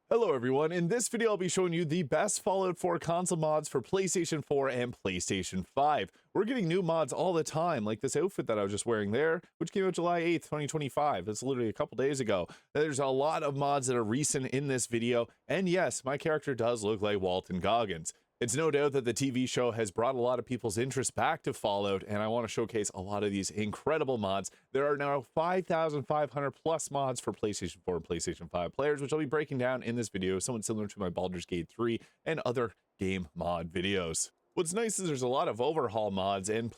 Hello everyone, in this video I'll be showing you the best Fallout 4 console mods for PlayStation 4 and PlayStation 5. We're getting new mods all the time, like this outfit that I was just wearing there, which came out July 8th, 2025. That's literally a couple days ago. There's a lot of mods that are recent in this video, and yes, my character does look like Walton Goggins. It's no doubt that the TV show has brought a lot of people's interest back to Fallout, and I want to showcase a lot of these incredible mods. There are now 5,500 plus mods for PlayStation 4 and PlayStation 5 players, which I'll be breaking down in this video, somewhat similar to my Baldur's Gate 3 and other game mod videos. What's nice is there's a lot of overhaul mods and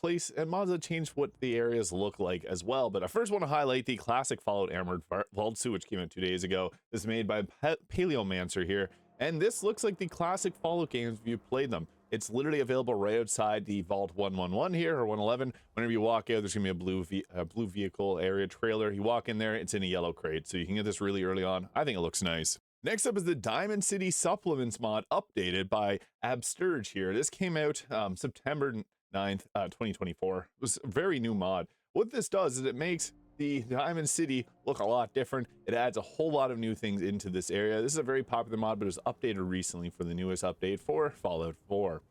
mods that change what the areas look like as well. But I first want to highlight the classic Fallout Armored Vaultsuit, which came out 2 days ago. This is made by Paleomancer here. And this looks like the classic Fallout games if you've played them. It's literally available right outside the Vault 111 here, or 111. Whenever you walk out, there's gonna be a blue vehicle area trailer. You walk in there, it's in a yellow crate, so you can get this really early on. I think it looks nice. Next up is the Diamond City Supplements mod, updated by Absturge here. This came out September 9th, 2024. It was a very new mod. What this does is it makes the Diamond City look a lot different. It adds a whole lot of new things into this area. This is a very popular mod, but it was updated recently for the newest update for Fallout 4.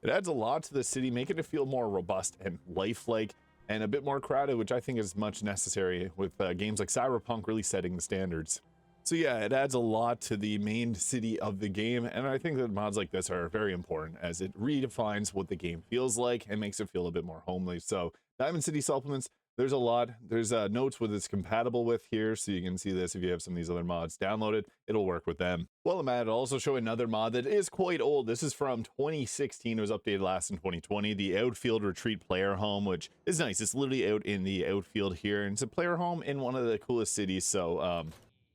It adds a lot to the city, making it feel more robust and lifelike and a bit more crowded, which I think is much necessary with games like Cyberpunk really setting the standards. So yeah, it adds a lot to the main city of the game, and I think that mods like this are very important as it redefines what the game feels like and makes it feel a bit more homely. So Diamond City Supplements, there's a lot. There's notes what it's compatible with here, so you can see this if you have some of these other mods downloaded, it'll work with them. While I'm at it, I'll also show another mod that is quite old. This is from 2016. It was updated last in 2020. The Outfield Retreat player home, which is nice. It's literally out in the outfield here, and it's a player home in one of the coolest cities. So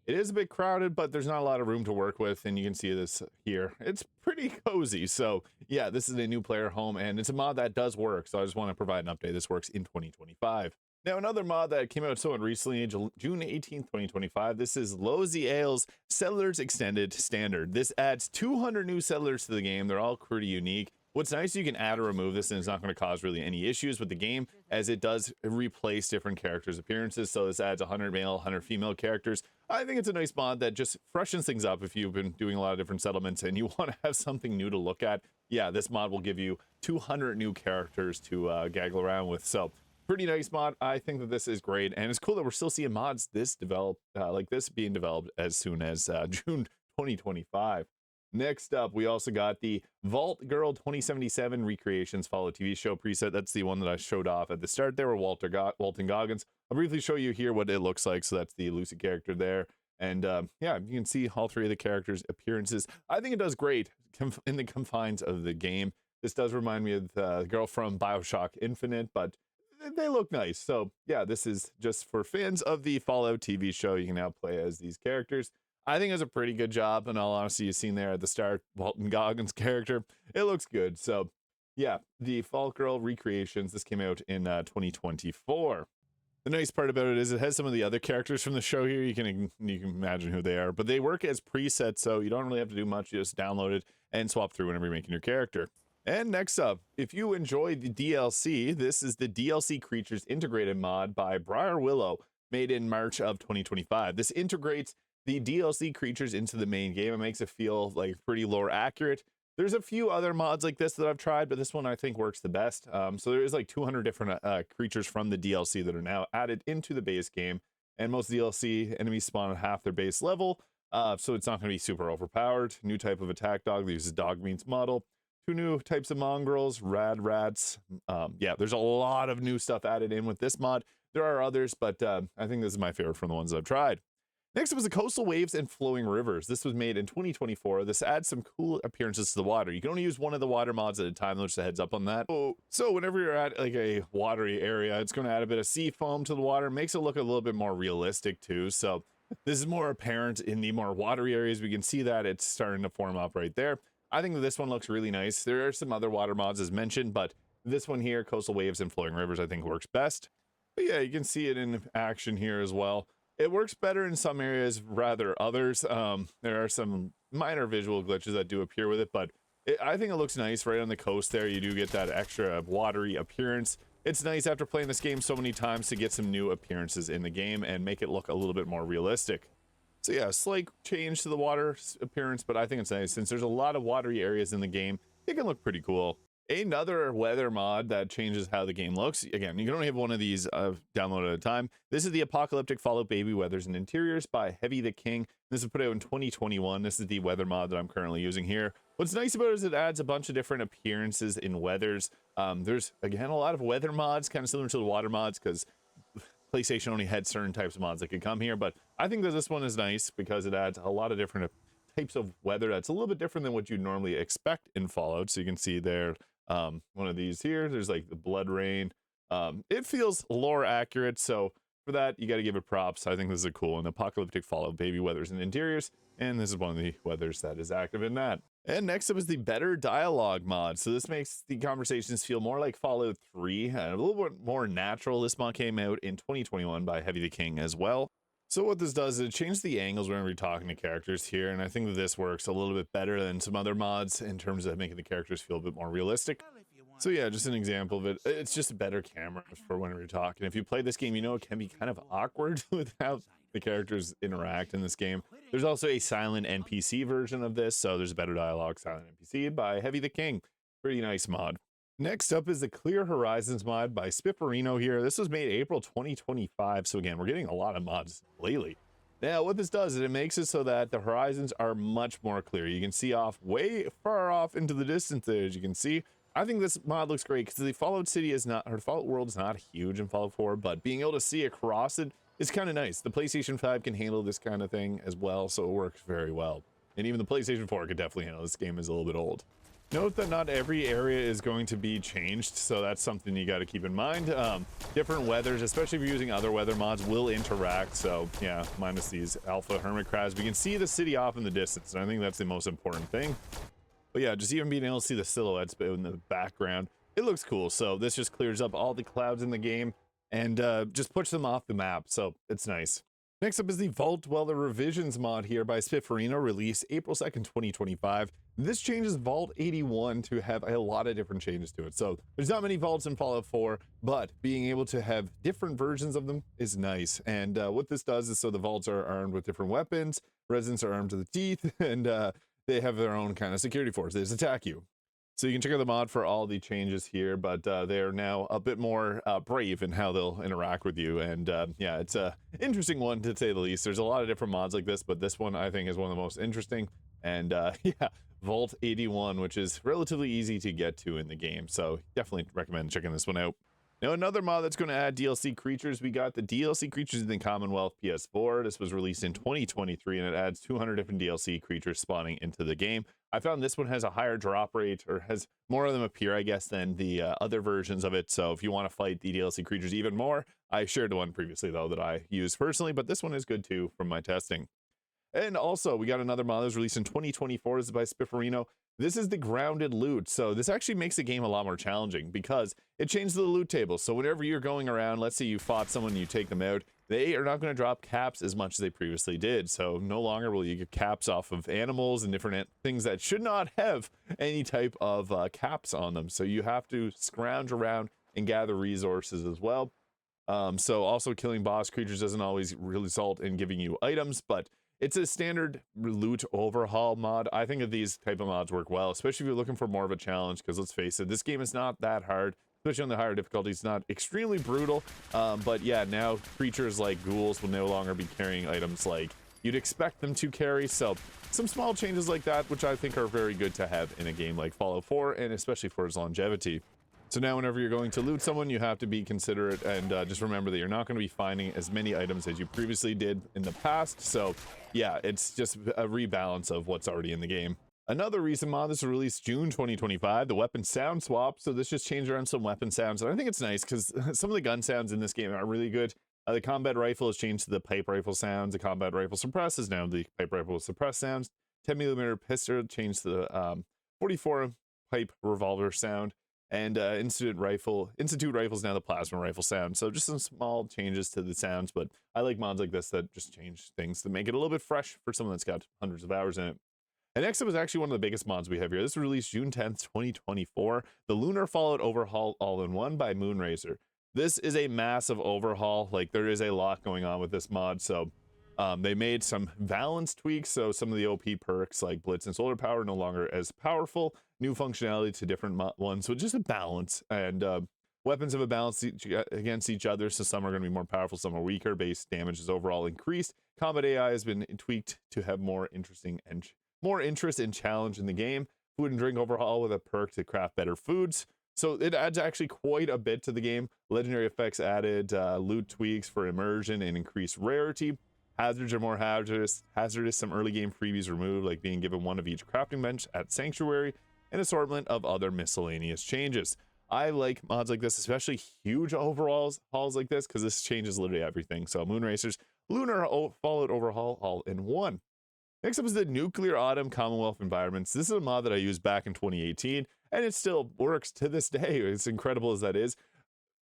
it is a bit crowded, but there's not a lot of room to work with, and you can see this here. It's pretty cozy. So yeah, this is a new player home, and it's a mod that does work. So I just want to provide an update. This works in 2025. Now, another mod that came out somewhat recently, June 18th, 2025, this is Losey Ales Settlers Extended Standard. This adds 200 new settlers to the game. They're all pretty unique. What's nice, you can add or remove this, and it's not going to cause really any issues with the game, as it does replace different characters' appearances. So this adds 100 male, 100 female characters. I think it's a nice mod that just freshens things up if you've been doing a lot of different settlements and you want to have something new to look at. Yeah, this mod will give you 200 new characters to gaggle around with. So pretty nice mod. I think that this is great, and it's cool that we're still seeing mods like this being developed as soon as June 2025. Next up, we also got the Vault Girl 2077 Recreations Fallout TV show preset. That's the one that I showed off at the start there with Walton Goggins. I'll briefly show you here what it looks like. So that's the Lucy character there. And yeah, you can see all three of the characters' appearances. I think it does great in the confines of the game. This does remind me of the girl from BioShock Infinite, but they look nice. So yeah, this is just for fans of the Fallout TV show. You can now play as these characters. I think it's a pretty good job. In all honesty, you've seen there at the start, Walton Goggins' character. It looks good. So yeah, the Fall Girl Recreations, this came out in 2024. The nice part about it is it has some of the other characters from the show here. You can imagine who they are, but they work as presets, so you don't really have to do much. You just download it and swap through whenever you're making your character. And next up, if you enjoy the DLC, this is the DLC Creatures Integrated mod by Briar Willow, made in March of 2025. This integrates the DLC creatures into the main game. It makes it feel like pretty lore accurate. There's a few other mods like this that I've tried, but this one I think works the best. So there is like 200 different creatures from the DLC that are now added into the base game, and most DLC enemies spawn at half their base level, so it's not going to be super overpowered. New type of attack dog that uses dog means model. 2 new types of mongrels, rats. Yeah, there's a lot of new stuff added in with this mod. There are others, but I think this is my favorite from the ones I've tried. Next up was the Coastal Waves and Flowing Rivers. This was made in 2024. This adds some cool appearances to the water. You can only use one of the water mods at a time. Just a heads up on that. So whenever you're at like a watery area, it's going to add a bit of sea foam to the water. Makes it look a little bit more realistic too. So this is more apparent in the more watery areas. We can see that it's starting to form up right there. I think that this one looks really nice. There are some other water mods as mentioned, but this one here, Coastal Waves and Flowing Rivers, I think works best. But yeah, you can see it in action here as well. It works better in some areas, rather others. There are some minor visual glitches that do appear with it, but I think it looks nice right on the coast there. You do get that extra watery appearance. It's nice after playing this game so many times to get some new appearances in the game and make it look a little bit more realistic. So yeah, slight change to the water appearance, but I think it's nice since there's a lot of watery areas in the game. It can look pretty cool. Another weather mod that changes how the game looks. Again, you can only have one of these downloaded at a time. This is the Apocalyptic Fallout Baby Weathers and Interiors by Heavy the King. This is put out in 2021. This is the weather mod that I'm currently using here. What's nice about it is it adds a bunch of different appearances in weathers. There's, again, a lot of weather mods, kind of similar to the water mods, because PlayStation only had certain types of mods that could come here. But I think that this one is nice because it adds a lot of different types of weather that's a little bit different than what you'd normally expect in Fallout. So you can see there, one of these here, there's like the blood rain. It feels lore accurate, so for that you got to give it props. I think this is a cool one. Apocalyptic Fallout Baby Weathers and Interiors, and this is one of the weathers that is active in that. And next up is the Better Dialogue mod. So this makes the conversations feel more like Fallout 3 and a little bit more natural. This mod came out in 2021 by Heavy the King as well. So what this does is it changes the angles whenever you're talking to characters here, and I think that this works a little bit better than some other mods in terms of making the characters feel a bit more realistic. So yeah, just an example of it. It's just a better camera for whenever you're talking. If you play this game, you know it can be kind of awkward with how the characters interact in this game. There's also a silent NPC version of this, so there's a Better Dialogue silent NPC by Heavy the King. Pretty nice mod. Next up is the Clear Horizons mod by Spifferino here. This was made April 2025, so again, we're getting a lot of mods lately. Now, what this does is it makes it so that the horizons are much more clear. You can see off way far off into the distance there, as you can see. I think this mod looks great because the Fallout City is not, or Fallout World is not huge in Fallout 4, but being able to see across it is kind of nice. The PlayStation 5 can handle this kind of thing as well, so it works very well. And even the PlayStation 4 could definitely handle this. Game is a little bit old. Note that not every area is going to be changed, so that's something you got to keep in mind. Different weathers, especially if you're using other weather mods, will interact. So yeah, minus these alpha hermit crabs, we can see the city off in the distance, and I think that's the most important thing. But yeah, just even being able to see the silhouettes in the background, it looks cool. So this just clears up all the clouds in the game and just puts them off the map, so it's nice. Next up is the Vault Dweller Revisions mod here by Spifferino, released April 2nd, 2025. This changes Vault 81 to have a lot of different changes to it. So there's not many vaults in Fallout 4, but being able to have different versions of them is nice. And what this does is so the vaults are armed with different weapons, residents are armed to the teeth, and they have their own kind of security force. They just attack you. So you can check out the mod for all the changes here, but they're now a bit more brave in how they'll interact with you. And yeah, it's a interesting one to say the least. There's a lot of different mods like this, but this one I think is one of the most interesting. And yeah, Vault 81, which is relatively easy to get to in the game. So definitely recommend checking this one out. Now, another mod that's going to add DLC creatures, we got the DLC creatures in the Commonwealth PS4. This was released in 2023, and it adds 200 different DLC creatures spawning into the game. I found this one has a higher drop rate, or has more of them appear, I guess, than the other versions of it. So if you want to fight the DLC creatures even more, I shared the one previously, though, that I used personally, but this one is good, too, from my testing. And also, we got another mod that was released in 2024. This is by Spifferino. This is the grounded loot. So this actually makes the game a lot more challenging because it changes the loot table. So whenever you're going around, let's say you fought someone and you take them out, they are not going to drop caps as much as they previously did. So no longer will you get caps off of animals and different things that should not have any type of caps on them. So you have to scrounge around and gather resources as well. So also killing boss creatures doesn't always result in giving you items, but it's a standard loot overhaul mod. I think that these type of mods work well, especially if you're looking for more of a challenge, because let's face it, this game is not that hard, especially on the higher difficulty. It's not extremely brutal, but yeah, now creatures like ghouls will no longer be carrying items like you'd expect them to carry. So some small changes like that, which I think are very good to have in a game like Fallout 4, and especially for its longevity. So now whenever you're going to loot someone, you have to be considerate and just remember that you're not going to be finding as many items as you previously did in the past. So yeah, it's just a rebalance of what's already in the game. Another recent mod, this was released June 2025, the weapon sound swap. So this just changed around some weapon sounds, and I think it's nice because some of the gun sounds in this game are really good. The combat rifle has changed to the pipe rifle sounds. The combat rifle suppress is now the pipe rifle suppress sounds. 10mm pistol changed to the 44 pipe revolver sound. And Institute rifle is now the plasma rifle sound. So just some small changes to the sounds, but I like mods like this that just change things to make it a little bit fresh for someone that's got hundreds of hours in it. And next up is actually one of the biggest mods we have here. This was released June 10th, 2024. The Lunar Fallout Overhaul All-in-One by Moonracer. This is a massive overhaul. Like, there is a lot going on with this mod, so They made some balance tweaks, so some of the OP perks like Blitz and Solar Power are no longer as powerful. New functionality to different ones, so just a balance. And weapons have a balance against each other, so some are going to be more powerful, some are weaker. Base damage is overall increased. Combat AI has been tweaked to have more interest and challenge in the game. Food and drink overhaul with a perk to craft better foods. So it adds actually quite a bit to the game. Legendary effects added, loot tweaks for immersion and increased rarity. Hazards are more hazardous. Some early game freebies removed, like being given one of each crafting bench at Sanctuary, an assortment of other miscellaneous changes. I like mods like this, especially huge overhauls like this, because this changes literally everything. So Moonracers, Lunar, Fallout Overhaul, all in one. Next up is the Nuclear Autumn Commonwealth Environments. This is a mod that I used back in 2018, and it still works to this day. It's incredible as that is.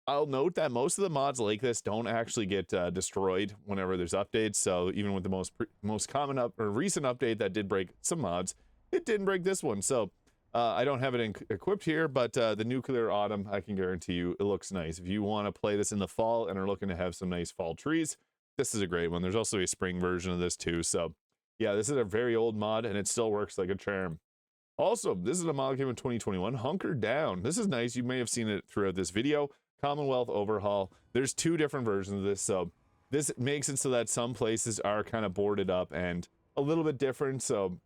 I'll note that most of the mods like this don't actually get destroyed whenever there's updates. So even with the most common recent update that did break some mods, it didn't break this one. So I don't have it equipped here, but the Nuclear Autumn, I can guarantee you, it looks nice. If you want to play this in the fall and are looking to have some nice fall trees, this is a great one. There's also a spring version of this too. So yeah, this is a very old mod and it still works like a charm. Also, this is a mod game in 2021, Hunkered Down. This is nice. You may have seen it throughout this video. Commonwealth Overhaul. There's two different versions of this, so this makes it so that some places are kind of boarded up and a little bit different. So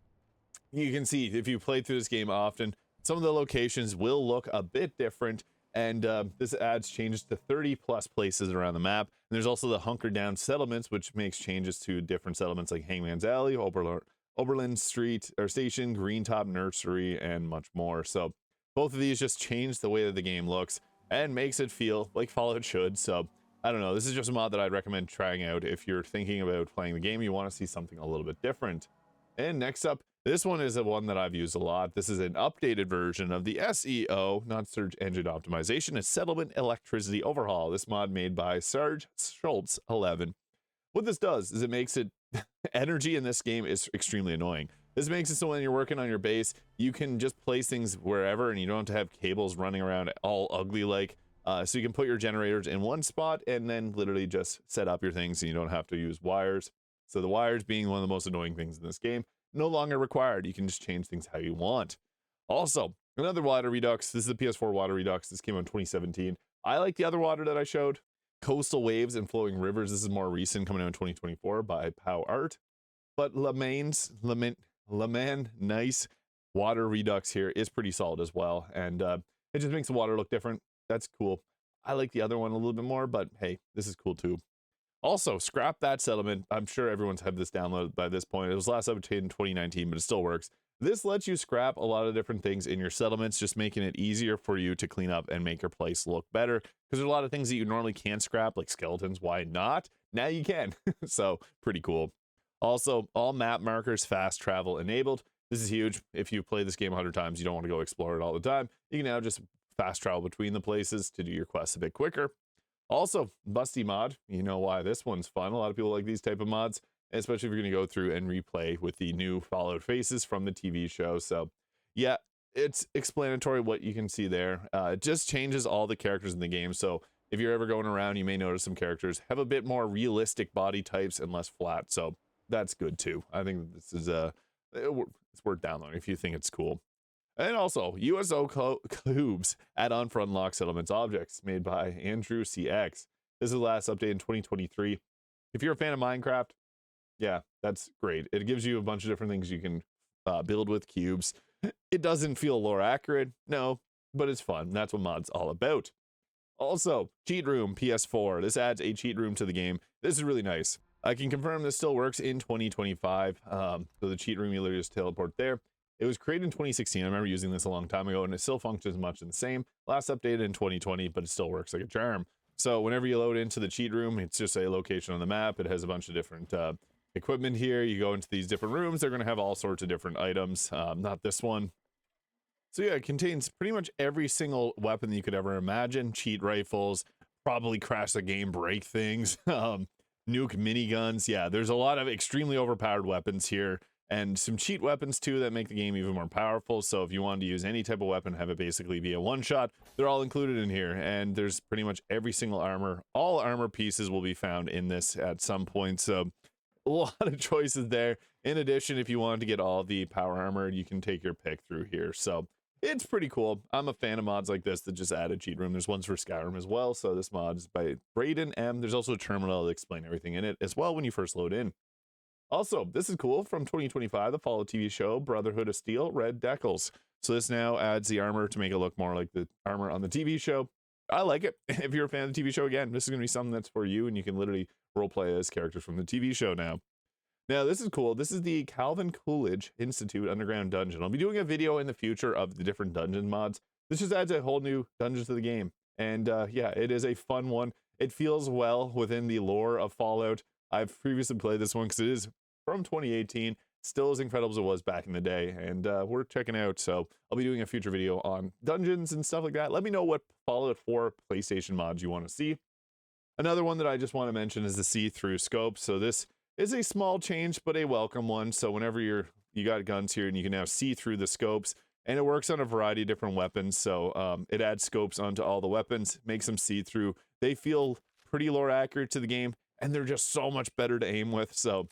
you can see if you play through this game often, some of the locations will look a bit different, and this adds changes to 30 plus places around the map. And there's also the Hunkered Down settlements, which makes changes to different settlements like Hangman's Alley, Oberlin Street or Station, Greentop Nursery, and much more. So both of these just change the way that the game looks and makes it feel like Fallout should. So I don't know, this is just a mod that I'd recommend trying out if you're thinking about playing the game, you want to see something a little bit different. And next up, this one is one that I've used a lot. This is an updated version of the SEO, not Search Engine Optimization, a Settlement Electricity Overhaul. This mod made by Sarge Schultz 11. What this does is it makes it energy in this game is extremely annoying. This makes it so when you're working on your base, you can just place things wherever and you don't have to have cables running around all ugly like. So you can put your generators in one spot and then literally just set up your things and you don't have to use wires. So the wires being one of the most annoying things in this game, no longer required. You can just change things how you want. Also, another water redux. This is the PS4 water redux. This came out in 2017. I like the other water that I showed. Coastal Waves and Flowing Rivers. This is more recent, coming out in 2024 by Pow Art. But Leman Nice water redux here is pretty solid as well, and it just makes the water look different. That's cool. I like the other one a little bit more, but hey, this is cool too. Also, Scrap That Settlement. I'm sure everyone's had this downloaded by this point. It was last updated in 2019, but it still works. This lets you scrap a lot of different things in your settlements, just making it easier for you to clean up and make your place look better. Because there's a lot of things that you normally can't scrap, like skeletons. Why not? Now you can. So pretty cool. Also, all map markers fast travel enabled. This is huge. If you play this game 100 times, you don't want to go explore it all the time. You can now just fast travel between the places to do your quests a bit quicker. Also, Busty mod. You know why this one's fun. A lot of people like these type of mods, especially if you're going to go through and replay with the new Fallout faces from the TV show. So yeah, it's explanatory what you can see there. It just changes all the characters in the game. So if you're ever going around, you may notice some characters have a bit more realistic body types and less flat. So that's good too. I think this is it's worth downloading if you think it's cool. And also, USO Cubes add-on for unlock settlements objects made by Andrew CX. This is the last update in 2023. If you're a fan of Minecraft, yeah, that's great. It gives you a bunch of different things you can build with cubes. It doesn't feel lore accurate, no, but it's fun. That's what mod's all about. Also, Cheat Room PS4. This adds a cheat room to the game. This is really nice. I can confirm this still works in 2025. So the cheat room, you literally just teleport there. It was created in 2016. I remember using this a long time ago, and it still functions much the same. Last updated in 2020, but it still works like a charm. So whenever you load into the cheat room, it's just a location on the map. It has a bunch of different equipment here. You go into these different rooms. They're going to have all sorts of different items. Not this one. So yeah, it contains pretty much every single weapon that you could ever imagine. Cheat rifles, probably crash the game, break things, nuke miniguns. Yeah, there's a lot of extremely overpowered weapons here. And some cheat weapons too that make the game even more powerful. So if you wanted to use any type of weapon, have it basically be a one-shot, they're all included in here. And there's pretty much every single armor. All armor pieces will be found in this at some point. So a lot of choices there. In addition, if you wanted to get all the power armor, you can take your pick through here. So it's pretty cool. I'm a fan of mods like this that just add a cheat room. There's ones for Skyrim as well. So this mod is by Braden M. There's also a terminal to explain everything in it as well when you first load in. Also, this is cool, from 2025, the Fallout TV show, Brotherhood of Steel, Red Decals. So this now adds the armor to make it look more like the armor on the TV show. I like it. If you're a fan of the TV show, again, this is going to be something that's for you, and you can literally roleplay as characters from the TV show now. Now, this is cool. This is the Calvin Coolidge Institute Underground Dungeon. I'll be doing a video in the future of the different dungeon mods. This just adds a whole new dungeon to the game. And yeah, it is a fun one. It feels well within the lore of Fallout. I've previously played this one because it is from 2018, still as incredible as it was back in the day, and worth checking out. So I'll be doing a future video on dungeons and stuff like that. Let me know what Fallout 4 PlayStation mods you want to see. Another one that I just want to mention is the see-through scope. So this is a small change, but a welcome one. So whenever you got guns here, and you can now see through the scopes, and it works on a variety of different weapons. So it adds scopes onto all the weapons, makes them see-through. They feel pretty lore accurate to the game, and they're just so much better to aim with. So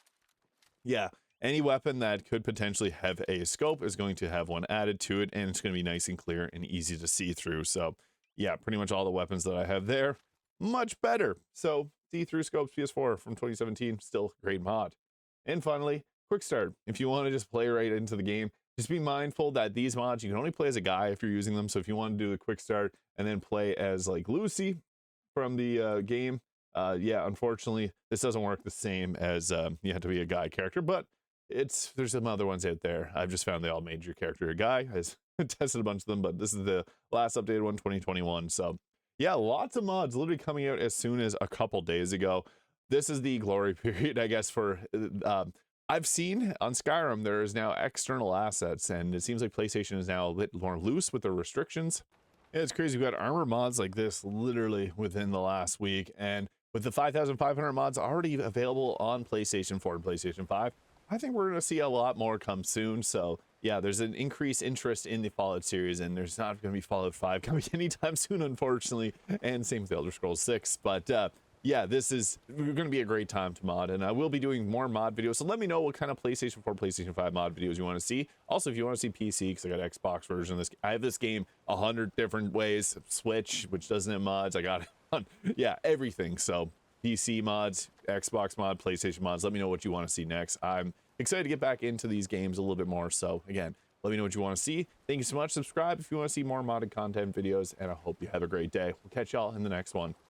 yeah, any weapon that could potentially have a scope is going to have one added to it, and it's going to be nice and clear and easy to see through. So yeah, pretty much all the weapons that I have there, much better. So see-through scopes PS4 from 2017, still a great mod. And finally, quick start. If you want to just play right into the game, just be mindful that these mods, you can only play as a guy if you're using them. So if you want to do the quick start and then play as like Lucy from the game, yeah, unfortunately, this doesn't work the same as you have to be a guy character, but there's some other ones out there. I've just found they all made your character a guy. I've tested a bunch of them, but this is the last updated one, 2021. So yeah, lots of mods literally coming out as soon as a couple days ago. This is the glory period, I guess, for I've seen on Skyrim there is now external assets, and it seems like PlayStation is now a bit more loose with their restrictions. Yeah, it's crazy. We've got armor mods like this literally within the last week, and with the 5,500 mods already available on PlayStation 4 and PlayStation 5, I think we're going to see a lot more come soon. So yeah, there's an increased interest in the Fallout series, and there's not going to be Fallout 5 coming anytime soon, unfortunately, and same with Elder Scrolls 6. But yeah, this is going to be a great time to mod, and I will be doing more mod videos. So let me know what kind of PlayStation 4, PlayStation 5 mod videos you want to see. Also, if you want to see PC, because I got Xbox version of this, I have this game 100 different ways. Switch, which doesn't have mods, I got it on, yeah, everything. So PC mods, Xbox mod, PlayStation mods. Let me know what you want to see next. I'm excited to get back into these games a little bit more. So again, let me know what you want to see. Thank you so much. Subscribe if you want to see more modded content videos, and I hope you have a great day. We'll catch y'all in the next one.